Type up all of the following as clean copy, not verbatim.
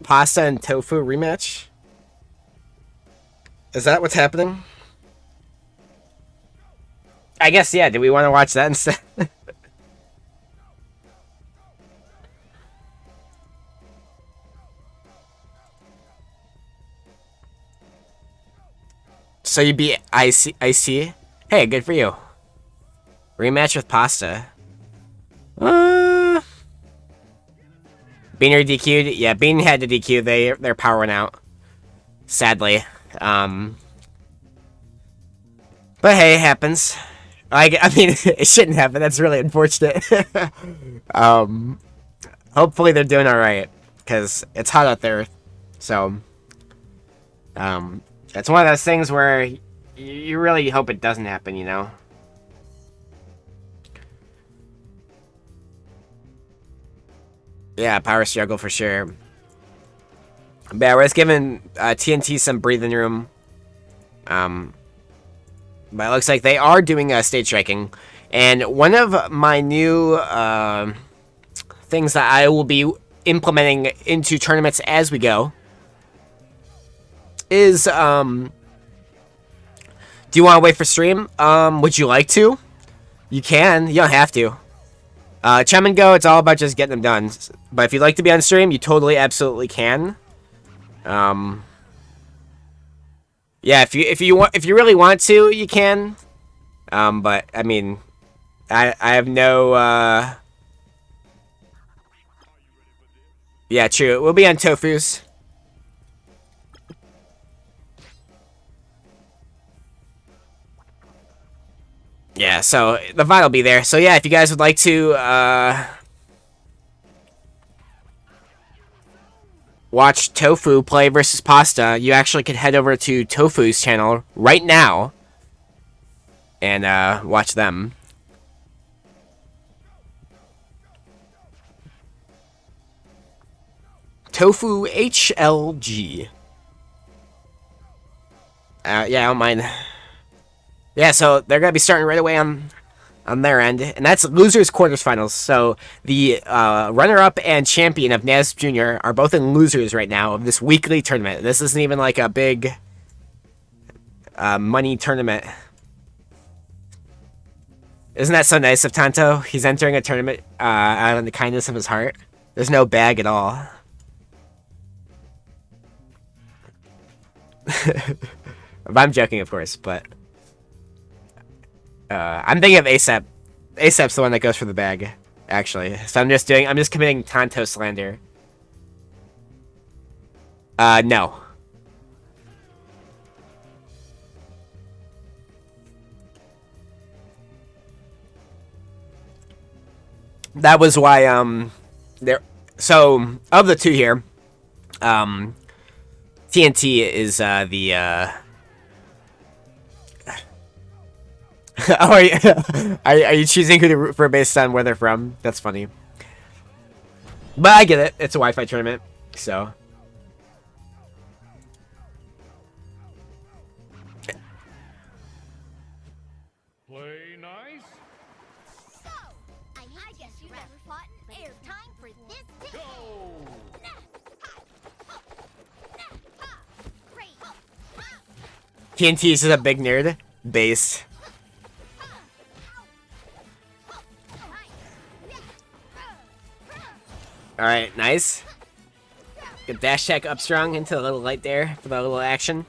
Pasta and tofu rematch? Is that what's happening? I guess, yeah. Do we want to watch that instead? So you beat IC? Hey, good for you. Rematch with Pasta. Beaner DQ'd? Yeah, Bean had to DQ. They're powering out. Sadly. But hey, it happens. I mean, it shouldn't happen. That's really unfortunate. Hopefully they're doing alright. Because it's hot out there. So, it's one of those things where you really hope it doesn't happen, you know? Yeah, power struggle for sure. But yeah, we're just giving TNT some breathing room. But it looks like they are doing stage striking. And one of my new things that I will be implementing into tournaments as we go is, do you want to wait for stream? Would you like to? You can. You don't have to. Chum and Go, it's all about just getting them done. But if you'd like to be on stream, you totally, absolutely can. Yeah, if you really want to, you can. But I mean, I have no. Yeah, true. We'll be on Tofu's. Yeah, so the VOD will be there. So yeah, if you guys would like to watch Tofu play versus Pasta, you actually could head over to Tofu's channel right now and watch them. Tofu HLG. Yeah, I don't mind. Yeah, so they're gonna be starting right away on their end, and that's losers quarterfinals. So the runner-up and champion of NAS Junior are both in losers right now of this weekly tournament. This isn't even like a big money tournament. Isn't that so nice of Tanto? He's entering a tournament out of the kindness of his heart. There's no bag at all. I'm joking, of course, but I'm thinking of ASAP. ASAP's the one that goes for the bag, actually. So I'm just committing Tanto slander. No. That was why, so, of the two here, TNT is, oh, are you choosing who to root for based on where they're from? That's funny. But I get it. It's a Wi-Fi tournament, so. Play nice. So, I guess you never fought an air time for this tip. Go. TNT is a big nerd. Base. Alright, nice. Good dash tech up strong into the little light there for the little action.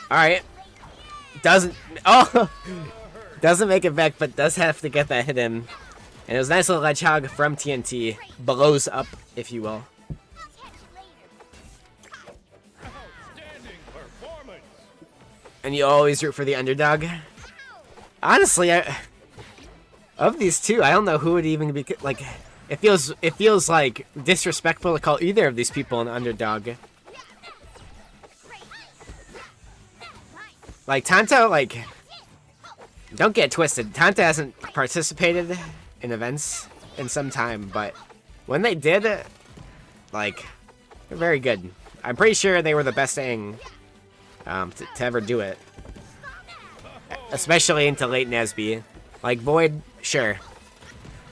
Alright. Doesn't. Oh! Doesn't make it back, but does have to get that hit in. And it was a nice little ledge hog from TNT. BlowzUp, if you will. And you always root for the underdog. Honestly, of these two, I don't know who would even be like. It feels like disrespectful to call either of these people an underdog. Like Tanto, like, don't get twisted. Tanto hasn't participated in events in some time, but when they did, like, they're very good. I'm pretty sure they were the best Aang to ever do it, especially into late Nesby. Like Void, sure.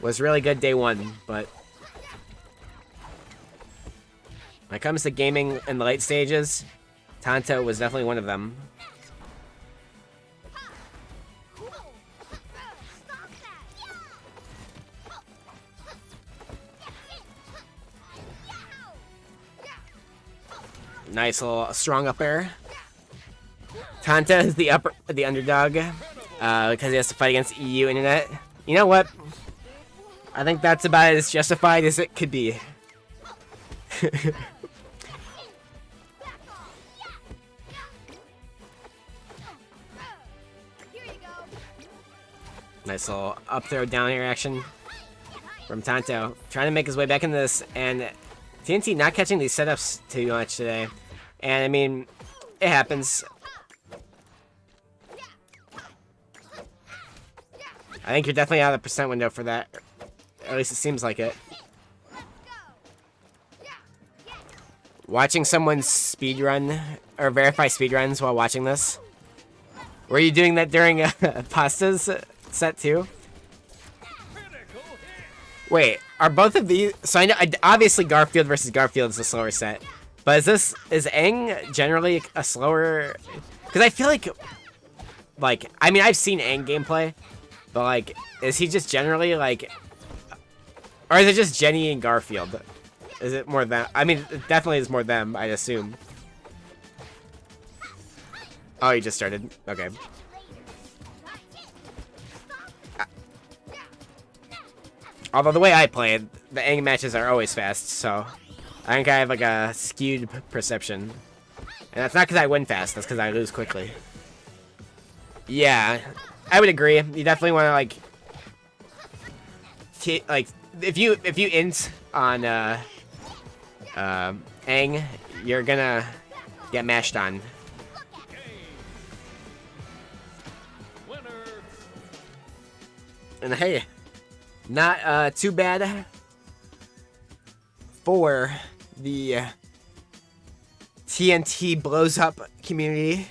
Was really good day one, but When it comes to gaming in the late stages, Tanto was definitely one of them. Nice little strong up air. Tanto is the underdog because he has to fight against EU Internet. You know what? I think that's about as justified as it could be. Nice little up throw down air action from Tanto. Trying to make his way back into this, and TNT not catching these setups too much today. And I mean, it happens. I think you're definitely out of the percent window for that. At least it seems like it. Watching someone speedrun or verify speedruns while watching this. Were you doing that during Pasta's set too? Wait, are both of these? So I know obviously Garfield versus Garfield is a slower set, but is Aang generally a slower? Because I feel like I mean I've seen Aang gameplay, but like is he just generally like, or is it just Jenny and Garfield? Is it more them? I mean, it definitely is more them, I'd assume. Oh, he just started. Okay. Although the way I play it, the Aang matches are always fast, so I think I have like a skewed perception. And that's not because I win fast, that's because I lose quickly. Yeah, I would agree. You definitely want to like if you int on Aang, you're gonna get mashed on. And hey, not too bad for the TNTBlowzUp community.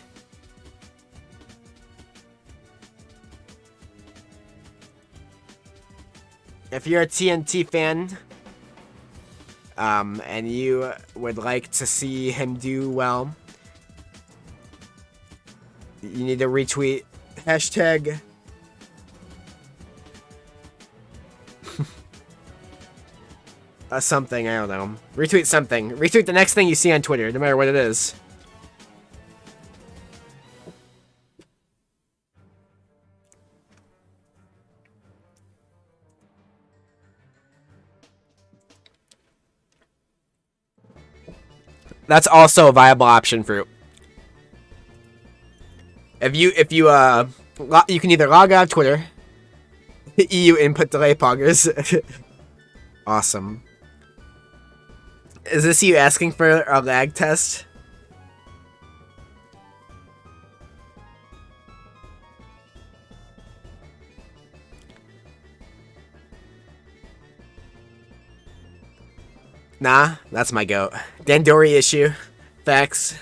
If you're a TNT fan, and you would like to see him do well, you need to retweet hashtag something, I don't know. Retweet something. Retweet the next thing you see on Twitter, no matter what it is. That's also a viable option, Fruit. If you you can either log out of Twitter, EU input delay poggers. Awesome. Is this you asking for a lag test? Nah, that's my goat. Dandori issue. Facts.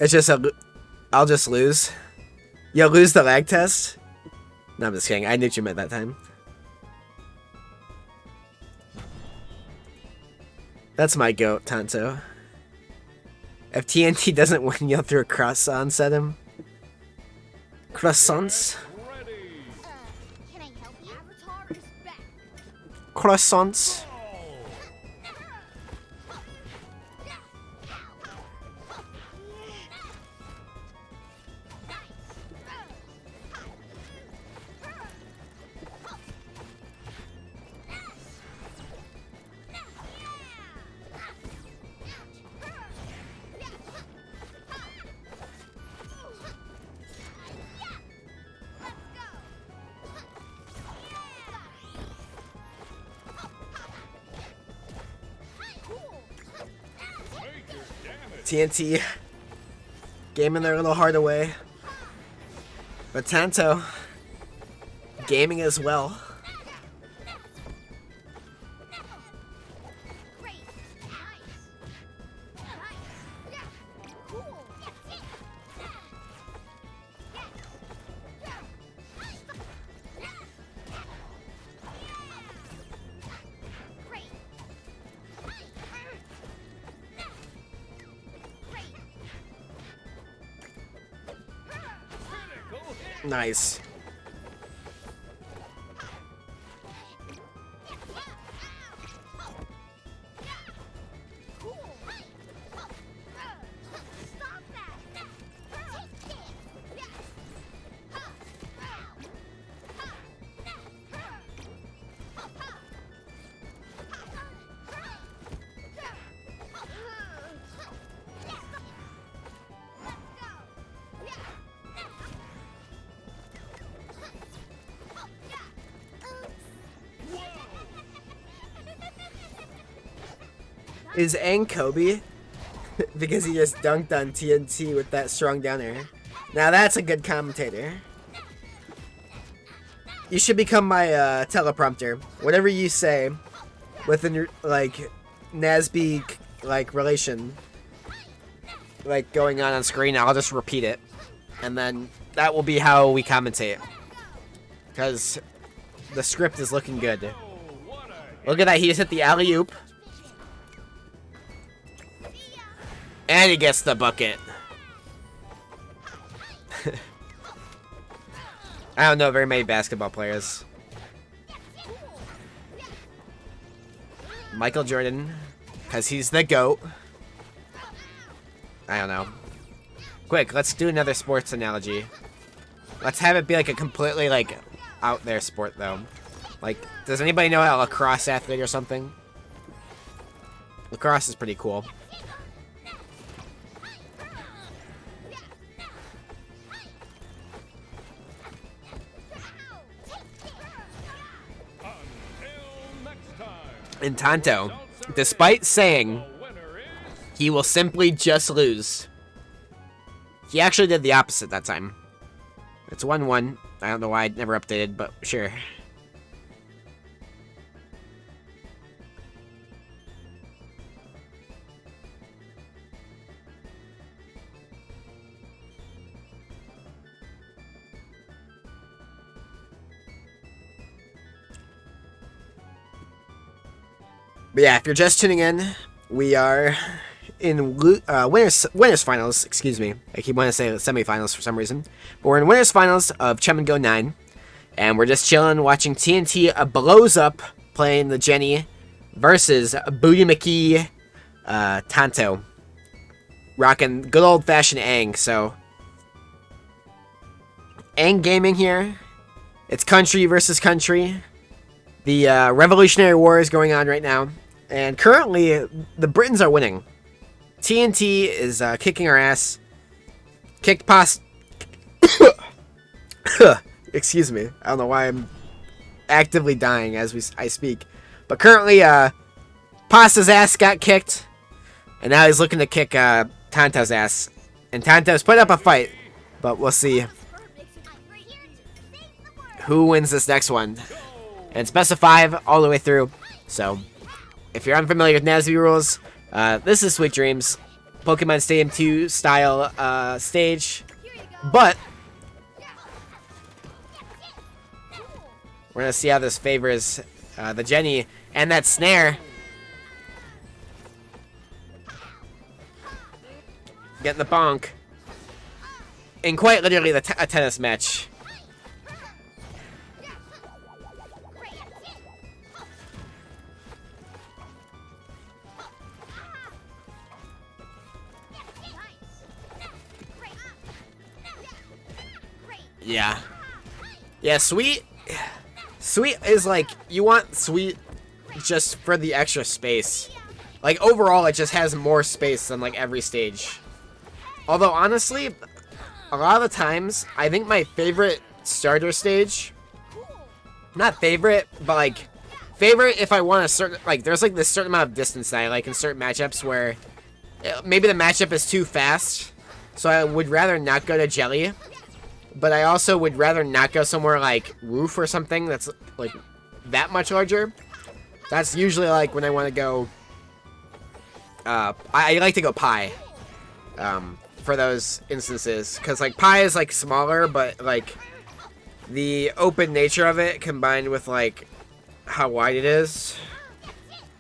It's just I'll just lose. You'll lose the lag test? No, I'm just kidding. I knew what you meant that time. That's my goat, Tanto. If TNT doesn't win, you'll throw croissants at him. Croissants? Can I help you? Avatar is back. Croissants? TNT gaming their little heart away. But Tanto gaming as well. Great. Nice. Nice. Cool. Great. Nice. Is Aang Kobe? Because he just dunked on TNT with that strong down air. Now that's a good commentator. You should become my teleprompter. Whatever you say within your like Nasby like relation like going on screen, I'll just repeat it. And then that will be how we commentate. Because the script is looking good. Look at that, he just hit the alley-oop. And he gets the bucket. I don't know very many basketball players. Michael Jordan, because he's the GOAT. I don't know. Quick, let's do another sports analogy. Let's have it be like a completely like out there sport though. Like, does anybody know a lacrosse athlete or something? Lacrosse is pretty cool. And Tanto, despite saying he will simply just lose, he actually did the opposite that time. It's 1-1. I don't know why I never updated, but sure. But yeah, if you're just tuning in, we are in winners finals. Excuse me, I keep wanting to say semifinals for some reason. But we're in winners finals of C&G9, and we're just chilling, watching TNTBlowzUp playing the Jenny versus Booty McKee Tanto, rocking good old fashioned Aang. So Aang gaming here. It's country versus country. The Revolutionary War is going on right now. And currently, the Britons are winning. TNT is kicking our ass. Kicked past... Excuse me. I don't know why I'm actively dying as I speak. But currently, Pasta's ass got kicked. And now he's looking to kick Tanto's ass. And Tanto's put up a fight. But we'll see who wins this next one. And it's best of 5 all the way through. So, if you're unfamiliar with Nasby rules, this is Sweet Dreams, Pokemon Stadium 2 style stage. But we're going to see how this favors the Jenny and that snare. Getting the bonk. And quite literally a tennis match. Yeah. Yeah, Sweet is like, you want Sweet just for the extra space. Like, overall, it just has more space than, like, every stage. Although, honestly, a lot of the times, I think my favorite starter stage, not favorite, but, like, favorite if I want a certain, like, there's, like, this certain amount of distance that I like in certain matchups where maybe the matchup is too fast, so I would rather not go to Jelly. But I also would rather not go somewhere like Roof or something that's like that much larger. That's usually like when I want to go. I like to go Pi. For those instances, because like Pi is like smaller, but like the open nature of it combined with like how wide it is.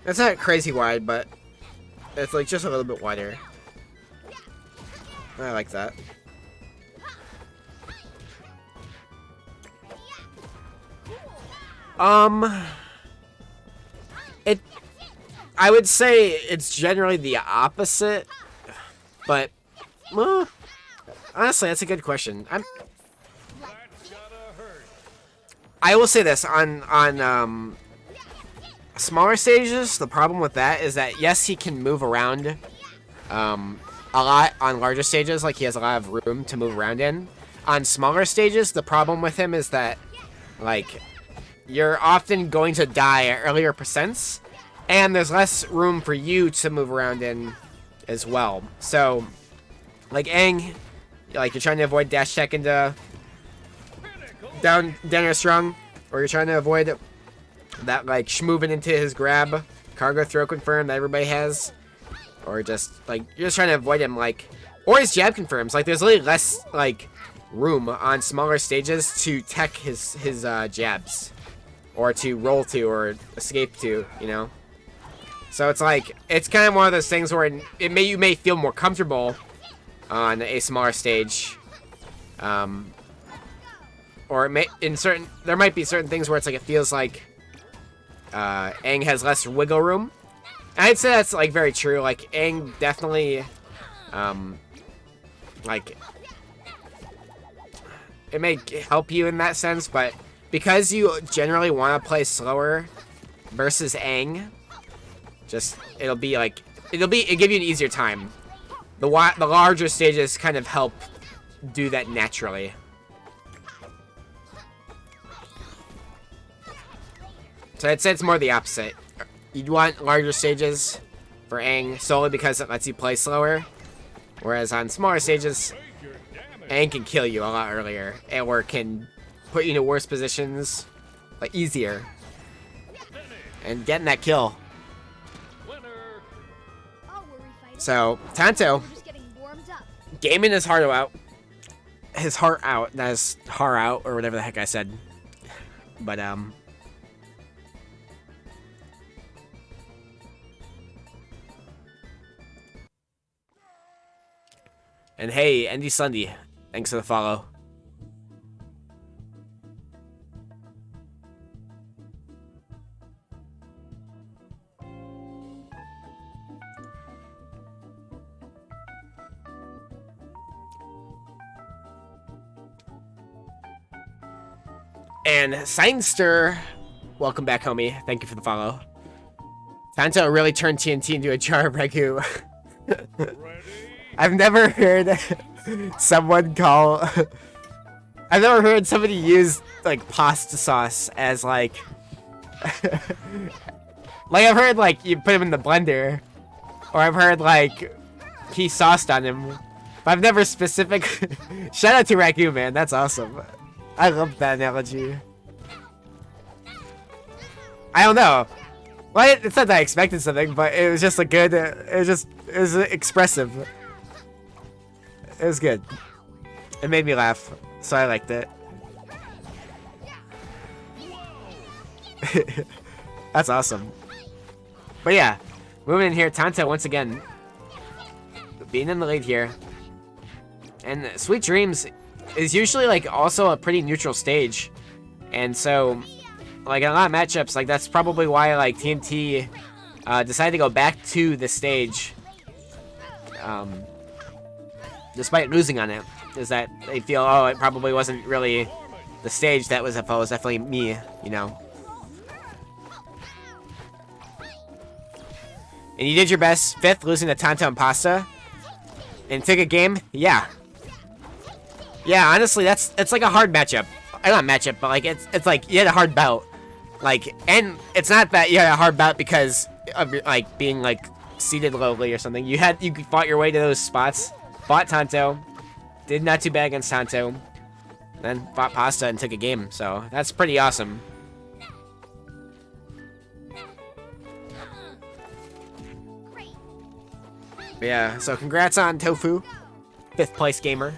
It's not crazy wide, but it's like just a little bit wider. I like that. It. I would say it's generally the opposite, but well, honestly, that's a good question. I will say this on smaller stages. The problem with that is that yes, he can move around a lot on larger stages. Like he has a lot of room to move around in. On smaller stages, the problem with him is that like you're often going to die at earlier percents. And there's less room for you to move around in as well. So, like Aang, like you're trying to avoid dash check into down air strong, or you're trying to avoid that like schmoving into his grab, cargo throw confirm that everybody has, or just like you're just trying to avoid him like, or his jab confirms. Like there's really less like room on smaller stages to tech his jabs, or to roll to or escape to, you know. So it's like, it's kind of one of those things where you may feel more comfortable on a smaller stage. Or it may, there might be certain things where it's like, it feels like Aang has less wiggle room. And I'd say that's like very true. Like Aang definitely, like, it may help you in that sense, but because you generally want to play slower versus Aang, it'll give you an easier time. The larger stages kind of help do that naturally. So I'd say it's more the opposite. You'd want larger stages for Aang solely because it lets you play slower, whereas on smaller stages, Aang can kill you a lot earlier, or can put you into worse positions, like easier, and getting that kill. So, Tanto, gaming his heart out. His heart out. That is heart out, or whatever the heck I said. But, And hey, Andy Sunday. Thanks for the follow. And Seinster, welcome back, homie. Thank you for the follow. Tanto really turned TNT into a jar of ragu. I've never heard someone call... I've never heard somebody use, like, pasta sauce as, like... like, I've heard, like, you put him in the blender. Or I've heard, like, he sauced on him. But I've never specific... Shout out to ragu, man. That's awesome. I love that analogy. I don't know. Well, it's not that I expected something, but it was just a good... It was expressive. It was good. It made me laugh, so I liked it. That's awesome. But yeah, moving in here, Tanto once again being in the lead here. And Sweet Dreams is usually like also a pretty neutral stage. And so like in a lot of matchups, like that's probably why like TNT decided to go back to the stage. Despite losing on it, is that they feel, oh, it probably wasn't really the stage that was opposed, definitely me, you know. And you did your best, 5th, losing to Tanto and Pasta. And took a game, yeah. Yeah, honestly, it's like a hard matchup. Not matchup, but like it's like you had a hard bout. Like, and it's not that you had a hard bout because of like being like seated lowly or something. You fought your way to those spots. Fought Tanto, did not too bad against Tanto, then fought Pasta and took a game, so that's pretty awesome. Yeah, so congrats on Tofu, 5th place gamer.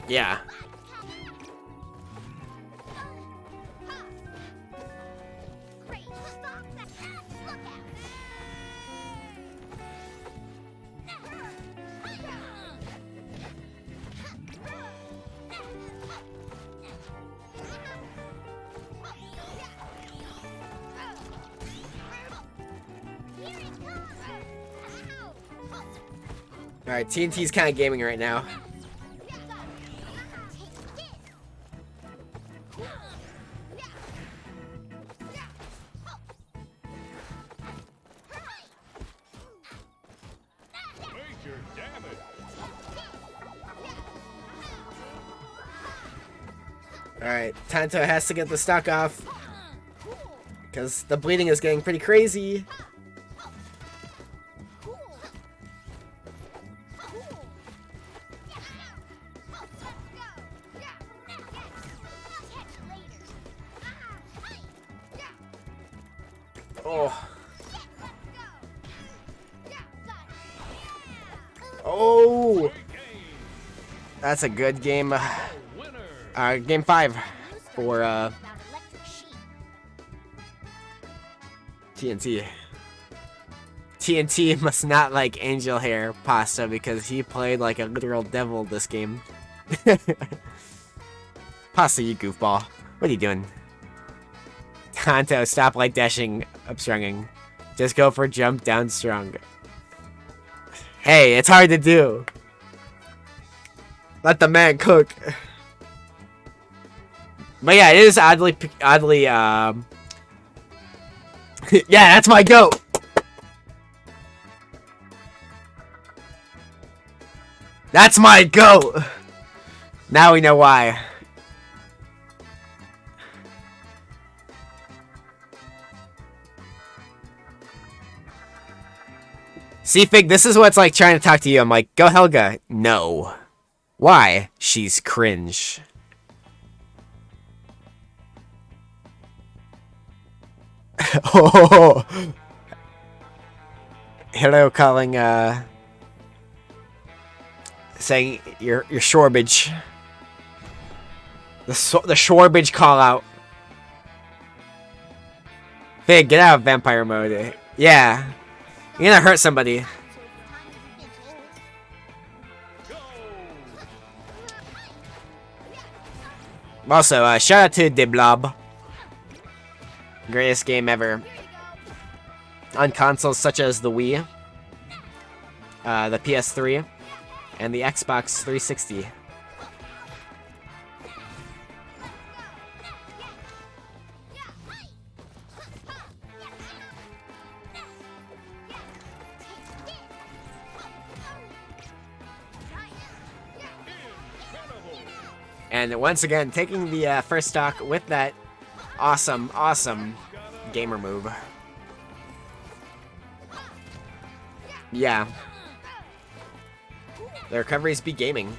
Yeah. Alright, TNT's kind of gaming right now. Major damage. Alright, Tanto has to get the stock off. Because the bleeding is getting pretty crazy. Oh. Oh. That's a good game. Game 5 for TNT. TNT must not like angel hair pasta because he played like a literal devil this game. Pasta, you goofball. What are you doing? Tanto, stop light dashing, upstrunging. Just go for jump down strong. Hey, it's hard to do. Let the man cook. But yeah, it is oddly, yeah, that's my goat. That's my goat. Now we know why. See, Fig, this is what it's like trying to talk to you. I'm like, go Helga. No. Why? She's cringe. Oh. Hello calling, saying your Shorbage. The Shorbage call out. Fig, get out of vampire mode. Yeah. You're gonna hurt somebody. Also, shout out to TNTBlowzUp. Greatest game ever. On consoles such as the Wii, the PS3, and the Xbox 360. And once again, taking the first stock with that awesome gamer move. Yeah. The recoveries be gaming.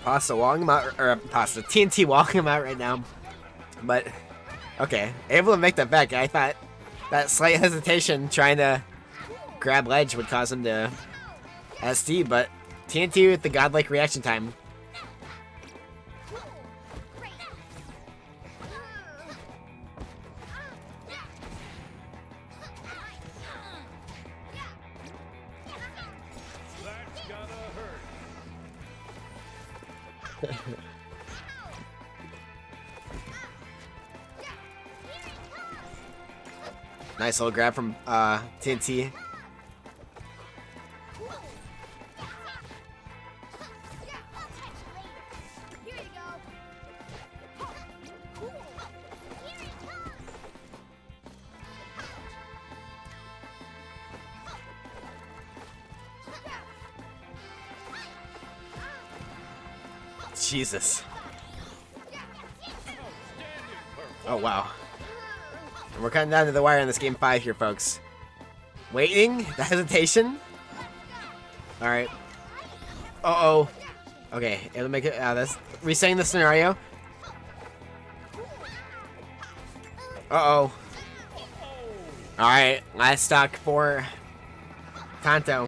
Pasta walking him out, or Pasta TNT walking him out right now. But okay, able to make that back. I thought that slight hesitation trying to grab ledge would cause him to SD, but TNT with the godlike reaction time. Nice little grab from TNT. Jesus. Oh, wow. And we're cutting down to the wire in this game 5 here, folks. Waiting? The hesitation? Alright. Uh-oh. Okay, it'll make it out of this. Resetting the scenario. Uh-oh. Alright, last stock for Tanto.